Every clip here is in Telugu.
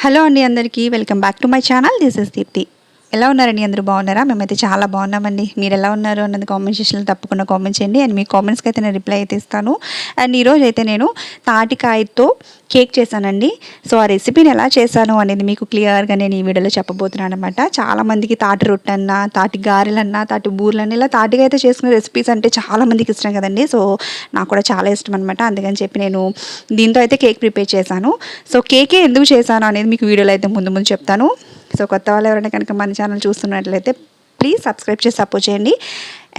హలో అండి అందరికీ welcome back to my channel. This is Deepti. ఎలా ఉన్నారండి? అందరూ బాగున్నారా? మేమైతే చాలా బాగున్నామండి. మీరు ఎలా ఉన్నారు అన్నది కామెంట్ సెక్షన్లో తప్పకుండా కామెంట్ చేయండి. అండ్ మీ కామెంట్స్కి అయితే నేను రిప్లై అయితే ఇస్తాను. అండ్ ఈరోజు అయితే నేను తాటికాయతో కేక్ చేశానండి. సో ఆ రెసిపీని ఎలా చేశాను అనేది మీకు క్లియర్గా నేను ఈ వీడియోలో చెప్పబోతున్నాను అనమాట. చాలామందికి తాటి రొట్టన్నా, తాటి గారెలన్నా, తాటి బూరెలన్నా ఇలా తాటిగా అయితే చేసుకునే రెసిపీస్ అంటే చాలామందికి ఇష్టం కదండి. సో నాకు కూడా చాలా ఇష్టం అనమాట. అందుకని చెప్పి నేను దీంతో అయితే కేక్ ప్రిపేర్ చేశాను. సో కేకే ఎందుకు చేశాను అనేది మీకు వీడియోలో అయితే ముందు ముందు చెప్తాను. సో కొత్త వాళ్ళు ఎవరైనా కనుక మన ఛానల్ చూస్తున్నట్లయితే ప్లీజ్ సబ్స్క్రైబ్ చేసి సపోర్ట్ చేయండి.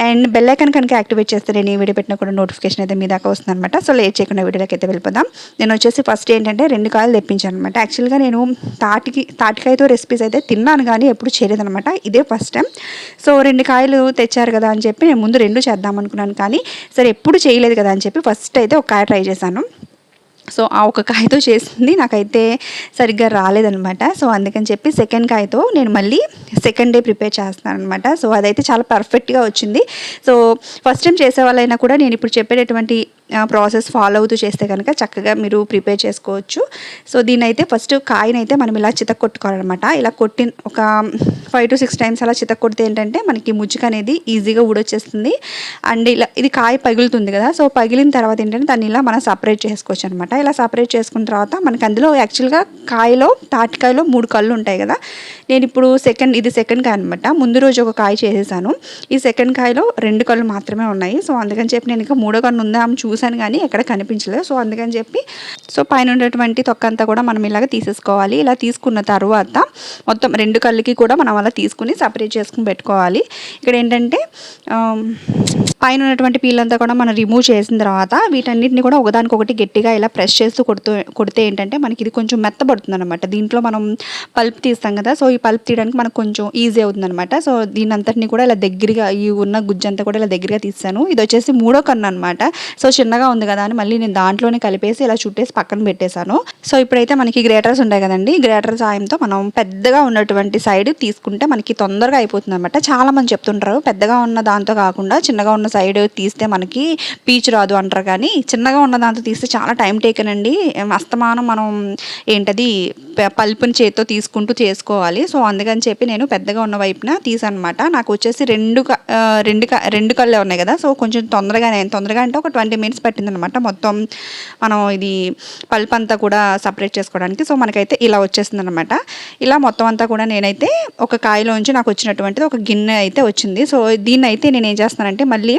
అండ్ బెల్ ఐకాన్ కనుక యాక్టివేట్ చేస్తే నేను ఈ వీడియో పెట్టినా కూడా నోటిఫికేషన్ అయితే మీ దాకా వస్తుంది అనమాట. సో లేట్ చేయకుండా వీడియోలోకి అయితే వెళ్ళిపోదాం. నేను వచ్చేసి ఫస్ట్ ఏంటంటే 2 కాయలు తెప్పించాను అనమాట. యాక్చువల్గా నేను తాటికాయతో రెసిపీస్ అయితే తిన్నాను కానీ ఎప్పుడు చేయలేదనమాట. ఇదే ఫస్ట్ టైం. సో 2 కాయలు తెచ్చారు కదా అని చెప్పి నేను ముందు 2 చేద్దాం అనుకున్నాను. కానీ సరే ఎప్పుడు చేయలేదు కదా అని చెప్పి ఫస్ట్ అయితే ఒక కాయ ట్రై చేశాను. సో ఆ ఒక కాయతో చేసింది నాకైతే సరిగ్గా రాలేదనమాట. సో అందుకని చెప్పి సెకండ్ కాయతో నేను మళ్ళీ సెకండ్ డే ప్రిపేర్ చేస్తాను అనమాట. సో అదైతే చాలా పర్ఫెక్ట్గా వచ్చింది. సో ఫస్ట్ టైం చేసే వాళ్ళైనా కూడా నేను ఇప్పుడు చెప్పేటటువంటి ప్రాసెస్ ఫాలో అవుతూ చేస్తే కనుక చక్కగా మీరు ప్రిపేర్ చేసుకోవచ్చు. సో దీని అయితే ఫస్ట్ కాయనైతే మనం ఇలా చితక్కొట్టుకోవాలన్నమాట. ఇలా కొట్టి ఒక 5 to 6 టైమ్స్ అలా చితక్కొడితే ఏంటంటే మనకి ముజ్జిక అనేది ఈజీగా ఊడొచ్చేస్తుంది. అండ్ ఇలా ఇది కాయ పగులుతుంది కదా. సో పగిలిన తర్వాత ఏంటంటే దాన్ని ఇలా మనం సపరేట్ చేసుకోవచ్చు అనమాట. ఇలా సపరేట్ చేసుకున్న తర్వాత మనకి అందులో యాక్చువల్గా తాటికాయలో 3 కళ్ళు ఉంటాయి కదా. నేను ఇప్పుడు ఇది సెకండ్ కాయ అనమాట. ముందు రోజు ఒక కాయ చేసేసాను. ఈ సెకండ్ కాయలో 2 కళ్ళు మాత్రమే ఉన్నాయి. సో అందుకని చెప్పి నేను ఇంకా 3వ కన్ను ఉందా అని చూసాను కానీ ఎక్కడ కనిపించలేదు. సో అందుకని చెప్పి పైన ఉన్నటువంటి తొక్క అంతా కూడా మనం ఇలాగ తీసేసుకోవాలి. ఇలా తీసుకున్న తర్వాత మొత్తం 2 కళ్ళకి కూడా మనం అలా తీసుకుని సపరేట్ చేసుకుని పెట్టుకోవాలి. ఇక్కడ ఏంటంటే పైన ఉన్నటువంటి పీలంతా కూడా మనం రిమూవ్ చేసిన తర్వాత వీటన్నిటిని కూడా ఒకదానికొకటి గట్టిగా ఇలా ప్రెస్ చేస్తూ కొడితే ఏంటంటే మనకి ఇది కొంచెం మెత్తబడుతుంది అనమాట. దీంట్లో మనం పల్ప్ తీస్తాం కదా. సో ఈ పల్ప్ తీయడానికి మనకు కొంచెం ఈజీ అవుతుంది అనమాట. సో దీని అంతటిని కూడా ఇలా దగ్గరగా ఈ ఉన్న గుజ్జంతా కూడా ఇలా దగ్గరగా తీస్తాను. ఇది వచ్చేసి 3వ కన్ను అనమాట. సో చిన్నగా ఉంది కదా అని మళ్ళీ నేను దాంట్లోనే కలిపేసి ఇలా చుట్టేసి పక్కన పెట్టేశాను. సో ఇప్పుడైతే మనకి గ్రేటర్స్ ఉంటాయి కదండి. గ్రేటర్ సాయంతో మనం పెద్దగా ఉన్నటువంటి సైడ్ తీసుకుంటే మనకి తొందరగా అయిపోతుంది అనమాట. చాలా మంది చెప్తుంటారు పెద్దగా ఉన్న దాంతో కాకుండా చిన్నగా ఉన్న సైడ్ తీస్తే మనకి పీచు రాదు అంటారు. కానీ చిన్నగా ఉన్న దాంతో తీస్తే చాలా టైం టేకన్ అండి. అస్తమానం మనం ఏంటది పల్పుని చేతితో తీసుకుంటూ చేసుకోవాలి. సో అందుకని చెప్పి నేను పెద్దగా ఉన్న వైపున తీసాను అనమాట. నాకు వచ్చేసి రెండు కళ్ళు ఉన్నాయి కదా. సో కొంచెం తొందరగా అంటే ఒక 20 minutes పట్టిందనమాట మొత్తం మనం ఇది పల్ప్ అంతా కూడా సపరేట్ చేసుకోవడానికి. సో మనకైతే ఇలా వచ్చేస్తుంది అనమాట. ఇలా మొత్తం అంతా కూడా నేనైతే ఒక కాయలోంచి నాకు వచ్చినటువంటిది ఒక గిన్నె అయితే వచ్చింది. సో దీన్ని అయితే నేను ఏం చేస్తానంటే మళ్ళీ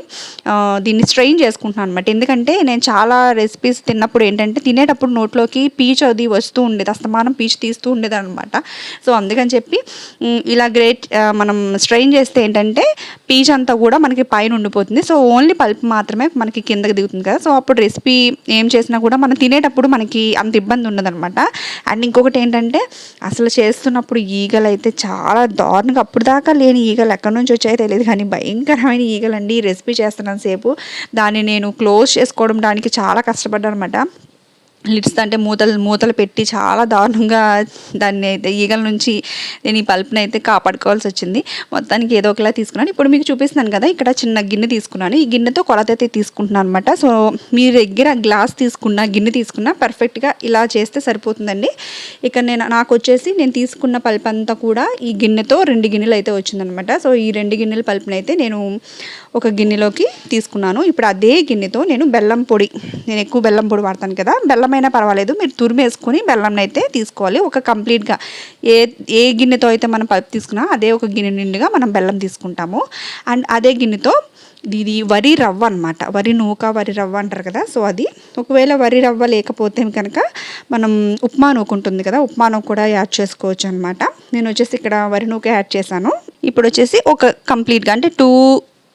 దీన్ని స్ట్రెయిన్ చేసుకుంటున్నాను అనమాట. ఎందుకంటే నేను చాలా రెసిపీస్ తిన్నప్పుడు ఏంటంటే తినేటప్పుడు నోట్లోకి పీచు అది వస్తూ ఉండేది, అస్తమానం పీచు తీస్తూ ఉండేది అనమాట. సో అందుకని చెప్పి ఇలా మనం స్ట్రెయిన్ చేస్తే ఏంటంటే పీచు అంతా కూడా మనకి పైన ఉండిపోతుంది. సో ఓన్లీ పల్ప్ మాత్రమే మనకి కిందకి దిగుతుంది కదా. సో అప్పుడు రెసిపీ ఏం చేసినా కూడా మనం తినేటప్పుడు మనకి అంత ఇబ్బంది ఉండదన్నమాట. అండ్ ఇంకొకటి ఏంటంటే అసలు చేస్తున్నప్పుడు ఈగలు అయితే చాలా దారుణంగా, అప్పుడు దాకా లేని ఈగలు ఎక్కడి నుంచి వచ్చాయో తెలియదు కానీ భయంకరమైన ఈగలు అండి. ఈ రెసిపీ చేస్తున్నాను సేపు దాన్ని నేను క్లోజ్ చేసుకోవడం దానికి చాలా కష్టపడ్డాను అనమాట. లిడ్స్ అంటే మూతలు పెట్టి చాలా దారుణంగా దాన్ని అయితే ఈగల నుంచి నేను ఈ పల్ప్ని అయితే కాపాడుకోవాల్సి వచ్చింది. మొత్తానికి ఏదో ఒకలా తీసుకున్నాను. ఇప్పుడు మీకు చూపిస్తున్నాను కదా, ఇక్కడ చిన్న గిన్నె తీసుకున్నాను. ఈ గిన్నెతో కొలత అయితే తీసుకుంటున్నాను అనమాట. సో మీ దగ్గర గ్లాస్ గిన్నె తీసుకున్నా పర్ఫెక్ట్గా ఇలా చేస్తే సరిపోతుందండి. ఇక నాకు వచ్చేసి నేను తీసుకున్న పల్ప్ అంతా కూడా ఈ గిన్నెతో 2 గిన్నెలు అయితే వచ్చిందనమాట. సో ఈ 2 గిన్నెల పల్ప్ని అయితే నేను ఒక గిన్నెలోకి తీసుకున్నాను. ఇప్పుడు అదే గిన్నెతో నేను ఎక్కువ బెల్లం పొడి వాడతాను కదా, బెల్లం అయినా పర్వాలేదు, మీరు తురిమేసుకొని బెల్లం అయితే తీసుకోవాలి. ఒక కంప్లీట్గా ఏ గిన్నెతో అయితే మనం పల్ప్ తీసుకున్నా అదే ఒక గిన్నె నిండుగా మనం బెల్లం తీసుకుంటాము. అండ్ అదే గిన్నెతో ఇది వరి రవ్వ అనమాట. వరి రవ్వ అంటారు కదా. సో అది ఒకవేళ వరి రవ్వ లేకపోతే కనుక మనం ఉప్మా నూక ఉంటుంది కదా, ఉప్మా నూక కూడా యాడ్ చేసుకోవచ్చు అనమాట. నేను వచ్చేసి ఇక్కడ వరి నూక యాడ్ చేశాను. ఇప్పుడు వచ్చేసి ఒక కంప్లీట్గా అంటే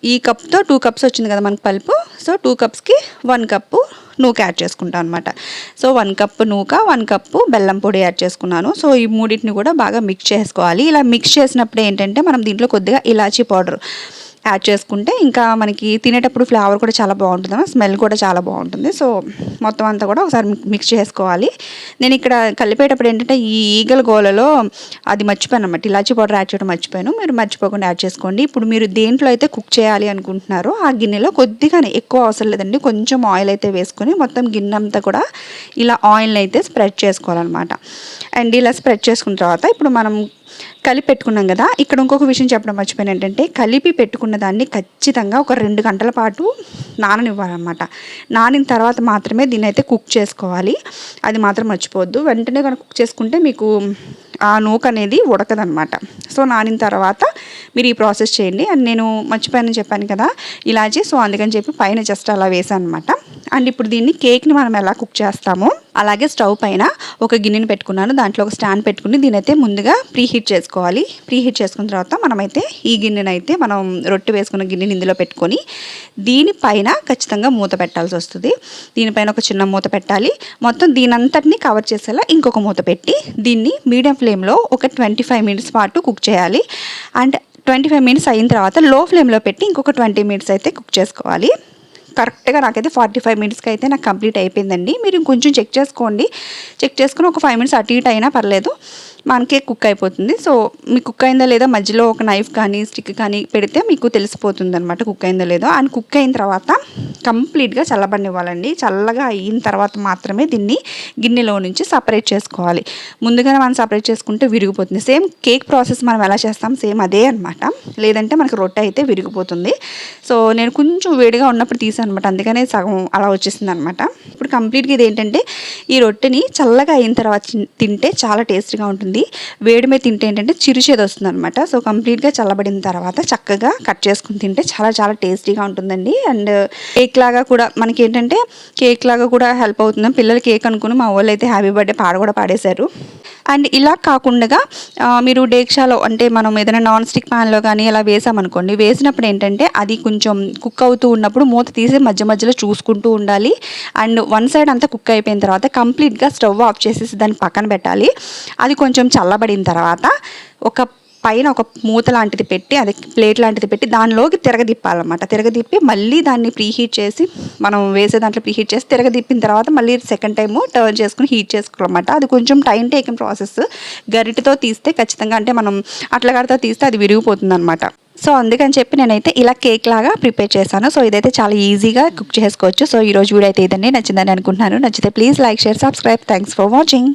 ఈ కప్తో 2 cups వచ్చింది కదా మనకు పల్పు. సో 2 cupsకి 1 cup నూక యాడ్ చేసుకుంటాను అనమాట. సో 1 cup నూక, 1 cup బెల్లం పొడి యాడ్ చేసుకున్నాను. సో ఈ మూడింటిని కూడా బాగా మిక్స్ చేసుకోవాలి. ఇలా మిక్స్ చేసినప్పుడు ఏంటంటే మనం దీంట్లో కొద్దిగా ఇలాచీ పౌడర్ యాడ్ చేసుకుంటే ఇంకా మనకి తినేటప్పుడు ఫ్లేవర్ కూడా చాలా బాగుంటుంది, స్మెల్ కూడా చాలా బాగుంటుంది. సో మొత్తం అంతా కూడా ఒకసారి మిక్స్ చేసుకోవాలి. నేను ఇక్కడ కలిపేటప్పుడు ఏంటంటే ఈ ఈగల గోలలో అది మర్చిపోయాను అన్నమాట, ఇలాచీ పౌడర్ యాడ్ చేయడం మర్చిపోయాను. మీరు మర్చిపోకుండా యాడ్ చేసుకోండి. ఇప్పుడు మీరు దేంట్లో అయితే కుక్ చేయాలి అనుకుంటున్నారో ఆ గిన్నెలో కొద్దిగానే, ఎక్కువ అవసరం లేదండి, కొంచెం ఆయిల్ అయితే వేసుకొని మొత్తం గిన్నె అంతా కూడా ఇలా ఆయిల్ అయితే స్ప్రెడ్ చేసుకోవాలన్నమాట. అండ్ ఇలా స్ప్రెడ్ చేసుకున్న తర్వాత ఇప్పుడు మనం కలిపి పెట్టుకున్నాం కదా, ఇక్కడ ఇంకొక విషయం చెప్పడం మర్చిపోయాను ఏంటంటే కలిపి పెట్టుకున్న దాన్ని ఖచ్చితంగా ఒక 2 గంటల పాటు నాననివ్వాలన్నమాట. నానిన తర్వాత మాత్రమే దీన్ని అయితే కుక్ చేసుకోవాలి, అది మాత్రం మర్చిపోవద్దు. వెంటనే కనుక కుక్ చేసుకుంటే మీకు ఆ నూక అనేది ఉడకదనమాట. సో నానిన తర్వాత మీరు ఈ ప్రాసెస్ చేయండి. అండ్ నేను మర్చిపోయానని చెప్పాను కదా ఇలాచి, సో అందుకని చెప్పి పైన జస్ట్ అలా వేసాను అనమాట. అండ్ ఇప్పుడు దీన్ని కేక్ని మనం ఎలా కుక్ చేస్తామో అలాగే స్టవ్ పైన ఒక గిన్నెని పెట్టుకున్నాను, దాంట్లో ఒక స్టాండ్ పెట్టుకుని దీని అయితే ముందుగా ప్రీహీట్ చేసుకోవాలి. ప్రీహీట్ చేసుకున్న తర్వాత మనమైతే ఈ గిన్నెని అయితే మనం రొట్టె వేసుకున్న గిన్నెని ఇందులో పెట్టుకొని దీనిపైన ఖచ్చితంగా మూత పెట్టాల్సి వస్తుంది. దీనిపైన ఒక చిన్న మూత పెట్టాలి, మొత్తం దీనంతటిని కవర్ చేసేలా ఇంకొక మూత పెట్టి దీన్ని మీడియం ఫ్లేమ్లో ఒక 25 మినిట్స్ పాటు కుక్ చేయాలి. అండ్ 25 మినిట్స్ అయిన తర్వాత లో ఫ్లేమ్లో పెట్టి ఇంకొక 20 మినిట్స్ అయితే కుక్ చేసుకోవాలి. కరెక్ట్గా నాకైతే 45 మినిట్స్కి అయితే నాకు కంప్లీట్ అయిపోయిందండి. మీరు ఇంకొంచెం చెక్ చేసుకోండి, చెక్ చేసుకుని ఒక 5 మినిట్స్ అటు ఇటు అయినా పర్లేదు, మనకే కుక్ అయిపోతుంది. సో మీకు కుక్ అయిందా లేదా మధ్యలో ఒక నైఫ్ కానీ స్టిక్ కానీ పెడితే మీకు తెలిసిపోతుంది అనమాట కుక్ అయిందో లేదో. అండ్ కుక్ అయిన తర్వాత కంప్లీట్గా చల్లబడివ్వాలండి. చల్లగా అయిన తర్వాత మాత్రమే దీన్ని గిన్నెలో నుంచి సపరేట్ చేసుకోవాలి. ముందుగానే మనం సపరేట్ చేసుకుంటే విరిగిపోతుంది. సేమ్ కేక్ ప్రాసెస్ మనం ఎలా చేస్తాం సేమ్ అదే అనమాట, లేదంటే మనకు రొట్టె అయితే విరిగిపోతుంది. సో నేను కొంచెం వేడిగా ఉన్నప్పుడు తీసాను అనమాట, అందుకనే సగం అలా వచ్చేసింది అనమాట. ఇప్పుడు కంప్లీట్గా ఇది ఏంటంటే ఈ రొట్టెని చల్లగా అయిన తర్వాత తింటే చాలా టేస్ట్గా ఉంటుంది, వేడి మీద తింటే ఏంటంటే చిరుచేది వస్తుంది అనమాట. సో కంప్లీట్గా చల్లబడిన తర్వాత చక్కగా కట్ చేసుకుని తింటే చాలా చాలా టేస్టీగా ఉంటుందండి. అండ్ కేక్ లాగా కూడా మనకి ఏంటంటే కేక్ లాగా కూడా హెల్ప్ అవుతుంది. పిల్లలు కేక్ అనుకుని మా వాళ్ళు అయితే హ్యాపీ బర్త్డే పాట కూడా పాడేశారు. అండ్ ఇలా కాకుండా మీరు డేక్షాలో అంటే మనం ఏదైనా నాన్ స్టిక్ ప్యాన్లో కానీ ఇలా వేసామనుకోండి, వేసినప్పుడు ఏంటంటే అది కొంచెం కుక్ అవుతూ ఉన్నప్పుడు మూత తీసి మధ్య మధ్యలో చూసుకుంటూ ఉండాలి. అండ్ వన్ సైడ్ అంతా కుక్ అయిపోయిన తర్వాత కంప్లీట్గా స్టవ్ ఆఫ్ చేసేసి దాన్ని పక్కన పెట్టాలి. అది కొంచెం చల్లబడిన తర్వాత ఒక పైన ఒక మూత లాంటిది పెట్టి, అదే ప్లేట్ లాంటిది పెట్టి దానిలోకి తిరగదిప్పాలన్నమాట. తిరగదిప్పి మళ్ళీ దాన్ని ప్రీహీట్ చేసి మనం వేసే దాంట్లో ప్రీహీట్ చేసి తిరగదిప్పిన తర్వాత మళ్ళీ సెకండ్ టైము టర్న్ చేసుకుని హీట్ చేసుకోవాలన్నమాట. అది కొంచెం టైం టేకింగ్ ప్రాసెస్. గరిటెతో తీస్తే ఖచ్చితంగా, అంటే మనం అట్ల గడితో తీస్తే అది విరిగిపోతుంది అనమాట. సో అందుకని చెప్పి నేనైతే ఇలా కేక్ లాగా ప్రిపేర్ చేశాను. సో ఇదైతే చాలా ఈజీగా కుక్ చేసుకోవచ్చు. సో ఈరోజు వీడియో అయితే ఇదండి, నచ్చిందని అనుకుంటున్నాను. నచ్చితే please like, share, subscribe. Thanks for watching.